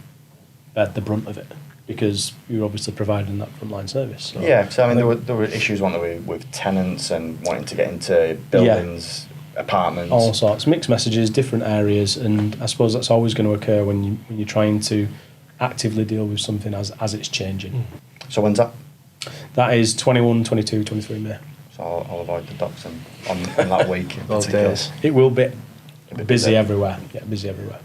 bear the brunt of it because you're obviously providing that frontline service. So Yeah, so I mean, there were issues, weren't there, with tenants and wanting to get into buildings, apartments. all sorts, mixed messages, different areas, and I suppose that's always going to occur when you're trying to actively deal with something as it's changing. So when's that? That is 21, 22, 23 May. So I'll avoid the docks on that week. in Those particular. days. It will be bit busy everywhere. Yeah, busy everywhere.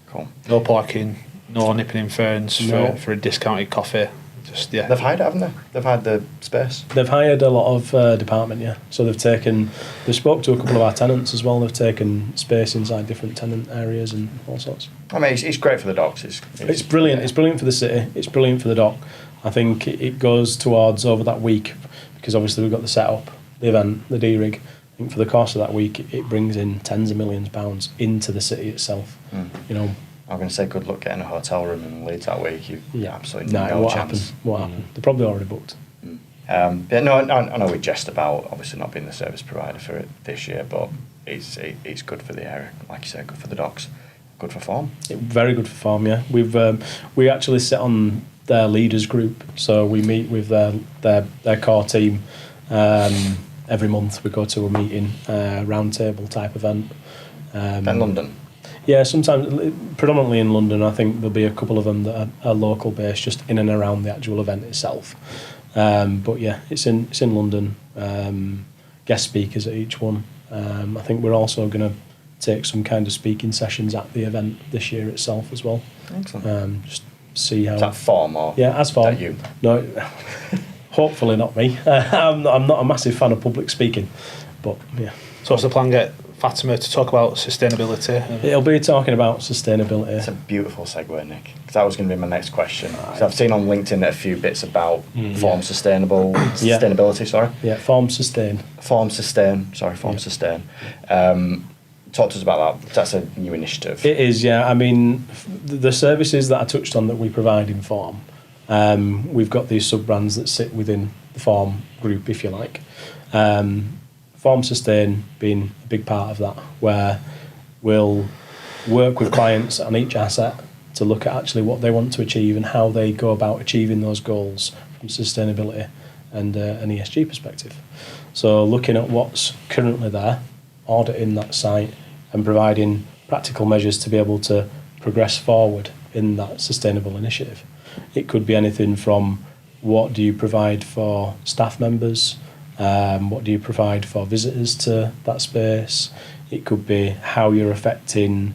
Cool. No parking, no nipping in ferns No. for a discounted coffee. Just They've hired it, haven't they? They've hired the space. They've hired a lot of department, yeah. So they spoke to a couple of our tenants as well. They've taken space inside different tenant areas and all sorts. I mean, it's great for the docks. It's brilliant. It's brilliant for the city. It's brilliant for the dock. I think it goes towards over that week because obviously we've got the setup, the event, the D-rig. I think for the course of that week, it brings in tens of millions of pounds into the city itself. You know, I'm going to say good luck getting a hotel room in Leeds that week. You've absolutely no, no what chance. happened? What happened? They're probably already booked. Yeah, no, I know we jest about obviously not being the service provider for it this year, but it's good for the area, like you said, good for the docks, good for form. Very good for form, yeah. We actually sit on their leaders group, so we meet with their core team every month. We go to a meeting, round table type event. In London. Yeah, sometimes predominantly in London. I think there'll be a couple of them that are local based, just in and around the actual event itself. But yeah, it's in London. Guest speakers at each one. I think we're also going to take some kind of speaking sessions at the event this year itself as well. Excellent. Just see how. Is that form or? Yeah, as form. Is that you? No, hopefully not me. I'm not a massive fan of public speaking, but yeah. So what's the plan? Get Fatima to talk about sustainability. It'll be talking about sustainability. It's a beautiful segue, Nick, because that was going to be my next question. So I've seen on LinkedIn a few bits about sustainability. Sorry. Yeah, form sustain. Sustain. Talk to us about that. That's a new initiative. It is, yeah. I mean, the services that I touched on that we provide in Form, we've got these sub-brands that sit within the Form group, if you like. Form Sustain being a big part of that, where we'll work with clients on each asset to look at actually what they want to achieve and how they go about achieving those goals from sustainability and an ESG perspective. So looking at what's currently there, auditing that site and providing practical measures to be able to progress forward in that sustainable initiative. It could be anything from what do you provide for staff members, what do you provide for visitors to that space. It could be how you're affecting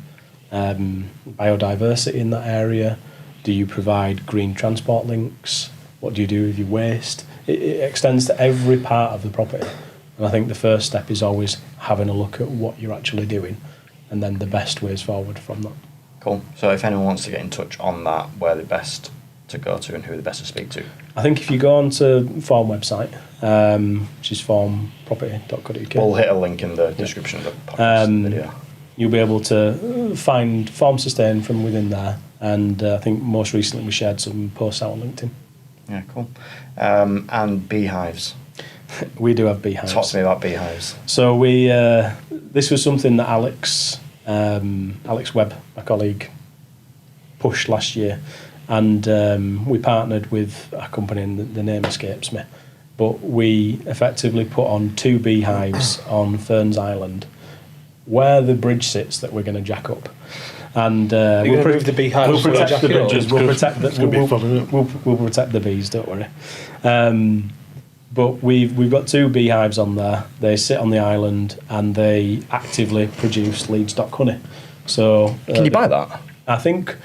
biodiversity in that area. Do you provide green transport links? What do you do with your waste? It extends to every part of the property. And I think the first step is always having a look at what you're actually doing and then the best ways forward from that. Cool. So if anyone wants to get in touch on that, where they're best to go to and who they're best to speak to? I think if you go onto Form website, which is formproperty.co.uk. We'll hit a link in the description of the podcast video. You'll be able to find Form Sustain from within there. And I think most recently we shared some posts out on LinkedIn. Yeah, cool. And beehives. We do have beehives. Talk to me about beehives. So we this was something that Alex Webb, my colleague, pushed last year, and we partnered with a company, and the name escapes me, but we effectively put on 2 beehives on Ferns Island, where the bridge sits that we're going to jack up. And we'll move the beehives. We'll protect the bridges. We'll protect the. It's gonna be fun, isn't it? We'll protect the bees. Don't worry. But we've got 2 beehives on there. They sit on the island and they actively produce Leeds Docks honey. So Can you buy that? I think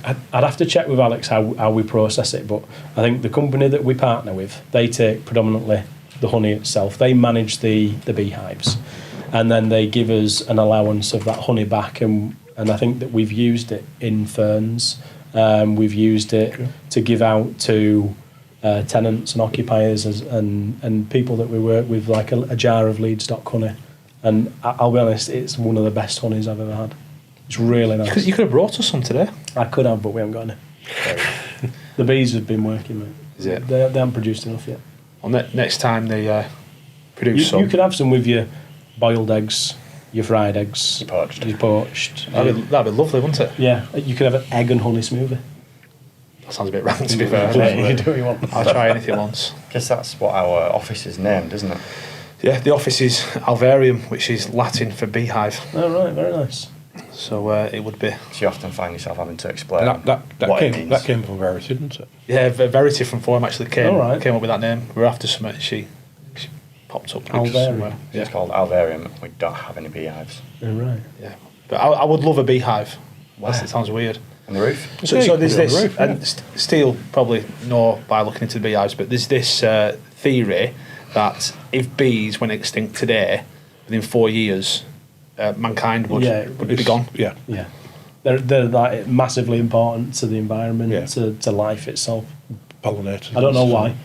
I'd have to check with Alex how we process it. But I think the company that we partner with, they take predominantly the honey itself. They manage the beehives, and then they give us an allowance of that honey back. And I think that we've used it in Ferns. We've used it to give out to tenants and occupiers and people that we work with, like a jar of Leeds Docks honey And I'll be honest, it's one of the best honeys I've ever had. It's really nice. You could have brought us some today. I could have, but we haven't got any. The bees have been working, mate. Is it? They haven't produced enough yet. Well, next time they produce some. You could have some with your boiled eggs, your fried eggs, Your poached. poached. That'd be lovely, wouldn't it? Yeah, you could have an egg and honey smoothie. That sounds a bit rank, to be fair. Yeah, you do what you want. I'll try anything once. I guess that's what our office is named, isn't it? Yeah, the office is alvarium, which is Latin for beehive. Oh, right, very nice. So it would be. So you often find yourself having to explain That what it means. came from Verity, didn't it? Yeah, Verity from Forum actually came All right. up with that name. We were after something. She popped up. Alvarium. somewhere. It's called alvarium. We don't have any beehives. Oh, right. Yeah, but I would love a beehive. Wow. That sounds weird. On the roof? So, Yeah, you so could there's put it on this, the roof, yeah. and Steele probably know by looking into the beehives, but there's this theory that if bees went extinct today, within 4 years, mankind would be gone. Yeah. Yeah. They're like massively important to the environment, Yeah. to life itself. Pollinators. I don't know why.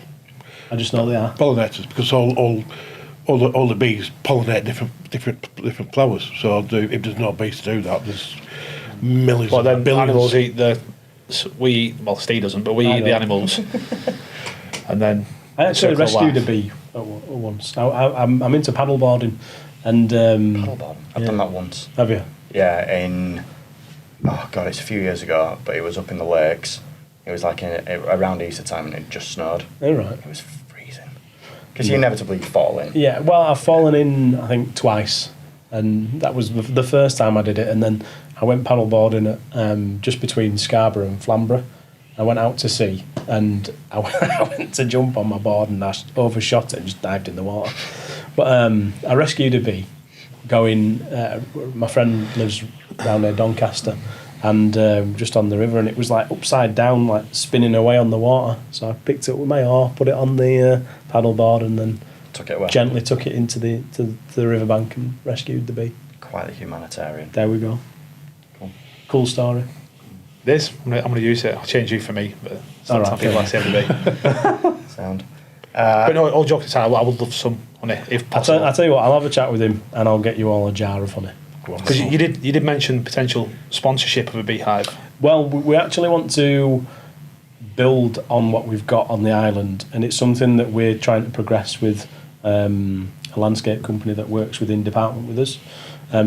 I just know they are. Pollinators, because all the bees pollinate different flowers. So if there's no bees to do that, there's millions. But then billions. animals eat Steve doesn't, but we I eat the know. animals. And then I actually circle of rescued a life. bee once. I'm into paddleboarding, and Paddleboard. I've done that once. have you? Yeah, it's a few years ago, but it was up in the lakes. It was like around Easter time and it just snowed. All right. It was freezing. Because you inevitably fall in. Yeah. Well, I've fallen in I think twice, and that was the first time I did it, and then I went paddleboarding at just between Scarborough and Flamborough. I went out to sea, and I went to jump on my board and I overshot it and just dived in the water. But I rescued a bee going, my friend lives down near Doncaster, and just on the river, and it was like upside down, like spinning away on the water. So I picked it up with my oar, put it on the paddleboard, and then Took it away. gently took it into the riverbank and rescued the bee. Quite the humanitarian. There we go. Cool story. This, I'm going to use it. I'll change you for me. But All sometimes right, people okay. like to say the bee. Sound. But no, all jokes aside, I would love some honey if possible. I'll tell you what, I'll have a chat with him and I'll get you all a jar of honey. Because you did mention potential sponsorship of a beehive. Well, we actually want to build on what we've got on the island, and it's something that we're trying to progress with a landscape company that works within department with us.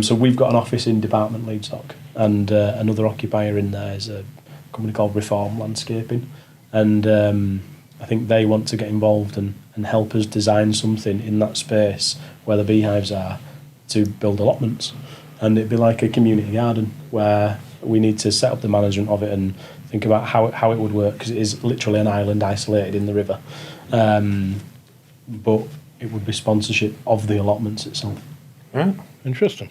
So we've got an office in department Leeds Docks, and another occupier in there is a company called Reform Landscaping, and I think they want to get involved and help us design something in that space where the beehives are to build allotments. And it'd be like a community garden where we need to set up the management of it and think about how it would work, because it is literally an island isolated in the river. But it would be sponsorship of the allotments itself. Right? Interesting.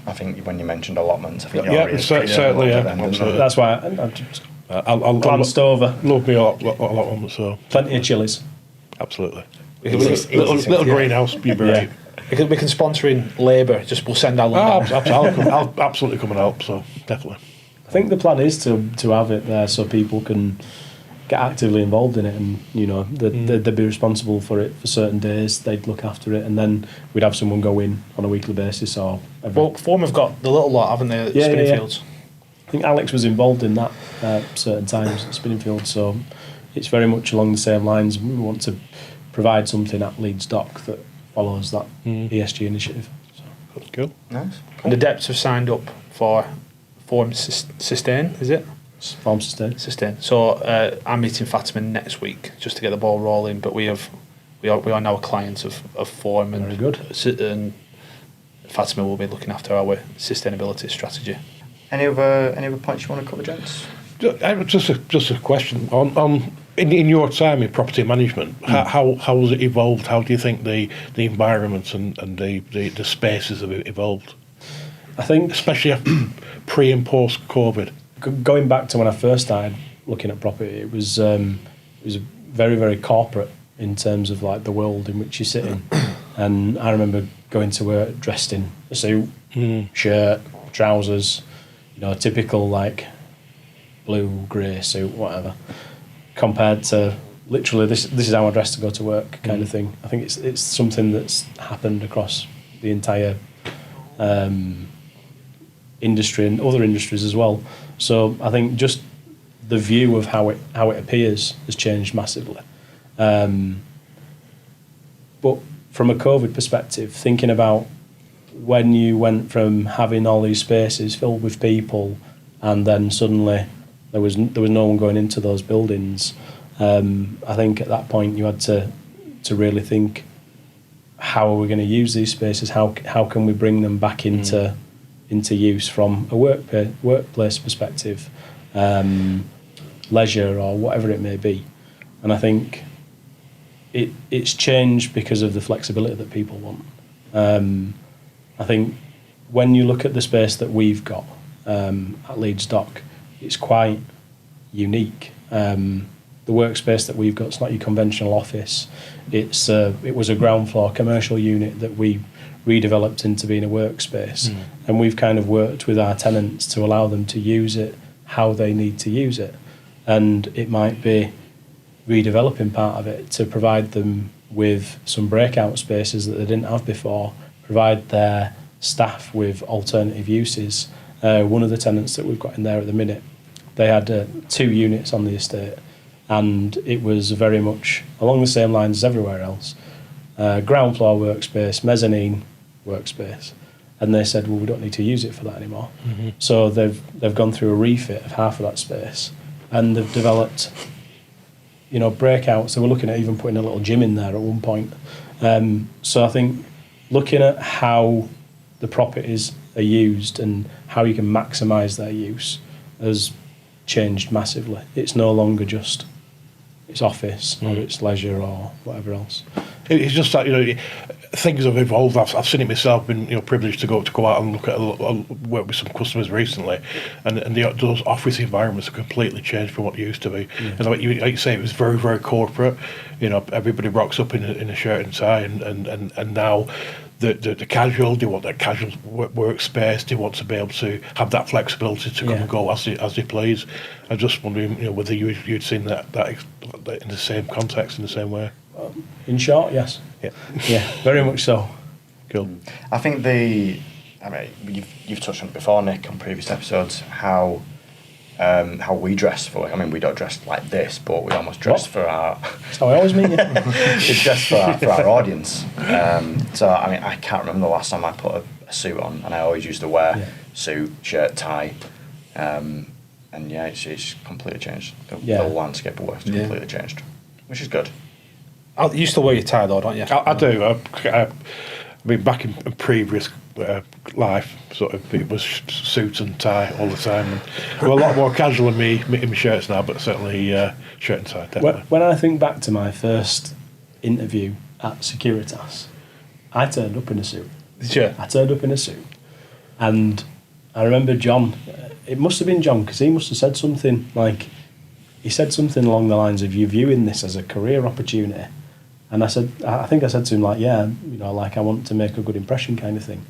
I think when you mentioned allotments, I think Yeah, your ears certainly, yeah, then, didn't absolutely. it? That's why I just I'll glanced over. love me a lot of them, so Plenty of chilies. absolutely. Easy, Little greenhouse, you'd be right. We can sponsor in labour. We'll send Alan Oh, down. I'll absolutely come and help, so definitely. I think the plan is to have it there so people can get actively involved in it, and they'd be responsible for it for certain days. They'd look after it, and then we'd have someone go in on a weekly basis. Or Well, Forum have got the little lot, haven't they? Yeah, Spinning yeah. fields. I think Alex was involved in that certain times at Spinningfield, so it's very much along the same lines. We want to provide something at Leeds Dock that follows that ESG initiative. So. Cool. Nice. And the Depts have signed up for Forum Sustain, is it? Farm sustain. Sustain. So I'm meeting Fatima next week just to get the ball rolling. But we are now a client of Forum, and Very good. And Fatima will be looking after our sustainability strategy. Any other points you want to cover, gents? Just a question on in your time in property management, how has it evolved? How do you think the environment and the spaces have evolved, I think especially after pre and post COVID? going back to when I first started looking at property, it was very, very corporate in terms of like the world in which you sit in. And I remember going to work dressed in a suit, shirt, trousers, a typical like blue, grey suit, whatever, compared to literally this is how I dress to go to work kind of thing. I think it's something that's happened across the entire industry and other industries as well. So I think just the view of how it appears has changed massively. But from a COVID perspective, thinking about when you went from having all these spaces filled with people, and then suddenly there was no one going into those buildings. I think at that point you had to really think, how are we going to use these spaces? How can we bring them back into use from a workplace perspective, leisure or whatever it may be? And I think it's changed because of the flexibility that people want. I think when you look at the space that we've got at Leeds Dock, it's quite unique. The workspace that we've got, it's not your conventional office. It was a ground floor commercial unit that we redeveloped into being a workspace, and we've kind of worked with our tenants to allow them to use it how they need to use it. And it might be redeveloping part of it to provide them with some breakout spaces that they didn't have before, provide their staff with alternative uses. One of the tenants that we've got in there at the minute, they had 2 units on the estate, and it was very much along the same lines as everywhere else. Ground floor workspace, mezzanine workspace, and they said, well, we don't need to use it for that anymore. So they've gone through a refit of half of that space, and they've developed, breakouts. They were looking at even putting a little gym in there at one point. So I think looking at how the properties are used and how you can maximise their use has changed massively. It's no longer just it's office or it's leisure or whatever else. It's just that things have evolved. I've seen it myself. Been privileged to go out and look at work with some customers recently, and those office environments have completely changed from what they used to be. And like you say, it was very, very corporate. Everybody rocks up in a shirt and tie, and now the casual, they want that casual workspace. They want to be able to have that flexibility to come and go as they please. I'm just wondering, whether you'd seen that in the same context, in the same way. In short, yes. Yeah, very much so. Cool. I think you've touched on it before, Nick, on previous episodes, how we dress for. I mean, we don't dress like this, but we almost dress for our. That's how I always meet you. We dress for our audience. So I mean, I can't remember the last time I put a suit on, and I always used to wear suit, shirt, tie, and it's completely changed. The landscape of work has completely changed, which is good. You still wear your tie though, don't you? I do. I mean, back in previous life, sort of, it was suit and tie all the time. And we're a lot more casual in my shirts now, but certainly shirt and tie, definitely. When I think back to my first interview at Securitas, I turned up in a suit. Did you? I turned up in a suit. And I remember John, it must have been John, because he must have said something like, he said something along the lines of, you're viewing this as a career opportunity. And I think I said to him, like, I want to make a good impression kind of thing.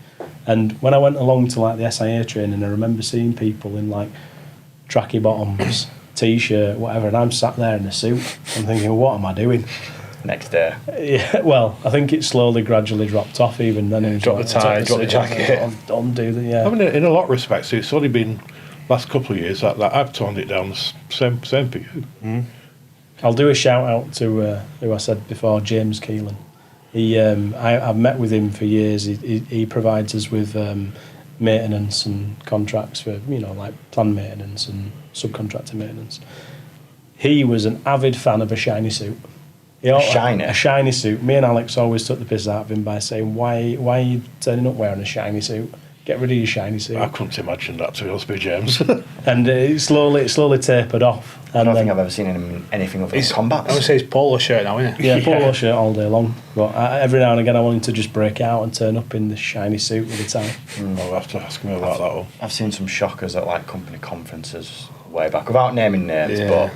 And when I went along to like the SIA training, I remember seeing people in like tracky bottoms, t-shirt, whatever, and I'm sat there in a suit. I'm thinking, what am I doing? Next day. Yeah, well, I think it slowly, gradually dropped off even then. Drop the tie, drop the jacket. Undo the, I mean, in a lot of respects, it's only been last couple of years that I've toned it down. Same for you. I'll do a shout out to who I said before, James Keelan. I've met with him for years. He provides us with maintenance and contracts for like planned maintenance and subcontractor maintenance. He was an avid fan of a shiny suit. A shiny suit. Me and Alex always took the piss out of him by saying, "Why are you turning up wearing a shiny suit? Get rid of your shiny suit." I couldn't imagine that, to be honest with you, James. And it slowly tapered off. I don't think I've ever seen him in anything other than combat. I would say it's polo shirt now, isn't it? Yeah, polo shirt all day long. But every now and again I wanted to just break out and turn up in the shiny suit with a tie. I'll have to ask him about that one. I've seen some shockers at like company conferences way back, without naming names, but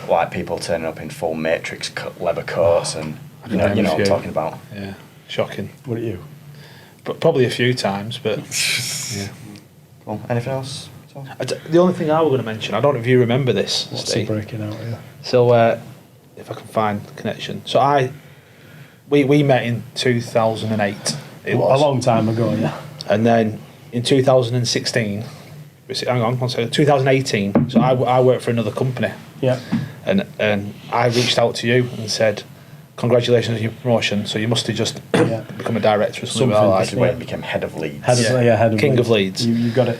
like people turning up in full matrix leather coats and you know what I'm talking about. Yeah, shocking. What are you? But probably a few times, but yeah. Well, anything else? The only thing I was going to mention, I don't know if you remember this, What's Steve. he breaking out here? So, if I can find the connection. So we met in 2008. It was a long time ago. Yeah. And then in 2016, hang on, 2018. So I worked for another company. Yeah. And I reached out to you and said, congratulations on your promotion. So you must have just become a director or something like that. This is when you became head of Leeds. Head of King Leeds. of Leeds. You got it.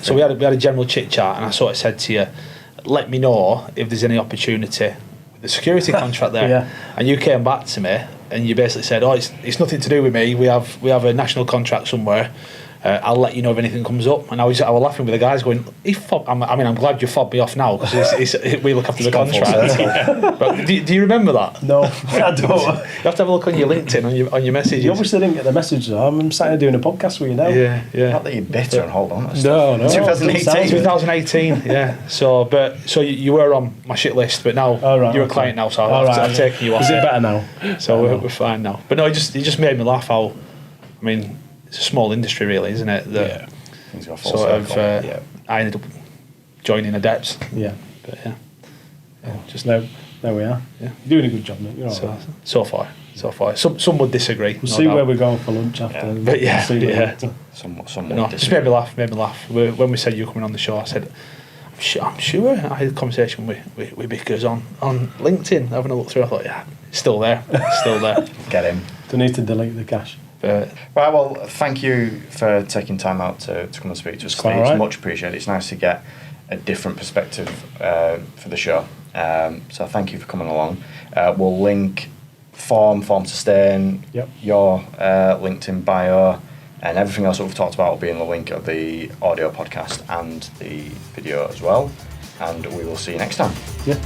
So we had a general chit chat, and I sort of said to you, let me know if there's any opportunity with the security contract there. Yeah. And you came back to me and you basically said, oh, it's nothing to do with me. We have a national contract somewhere. I'll let you know if anything comes up. And I was laughing with the guys going, I'm glad you fobbed me off now because we look after the contract. But do you remember that? No, I don't. You have to have a look on your LinkedIn, on your messages. You obviously didn't get the message though. I'm sat here doing a podcast with you now. Yeah. Not that you're bitter and hold on. No. 2018. 2018, yeah. So you were on my shit list, but now you're a client now, so I've taken you off. Is it better now? So we're fine now. But no, it just made me laugh how, it's a small industry really, isn't it? That Things go full sort circle. of, I ended up joining Adepts. Yeah. But Just there we are. Yeah. You're doing a good job, mate. You're all right. So far. Some would disagree. We'll see where we're going for lunch after. But yeah. Some No, just made me laugh. When we said you were coming on the show, I said, I'm sure. I had a conversation with Bickers on LinkedIn, having a look through. I thought, yeah, it's still there. Get him. Don't need to delete the cash. Right, well, thank you for taking time out to come and speak to us. It's much appreciated. It's nice to get a different perspective for the show. So thank you for coming along. We'll link Form Sustain, your LinkedIn bio, and everything else that we've talked about will be in the link of the audio podcast and the video as well. And we will see you next time. Yeah.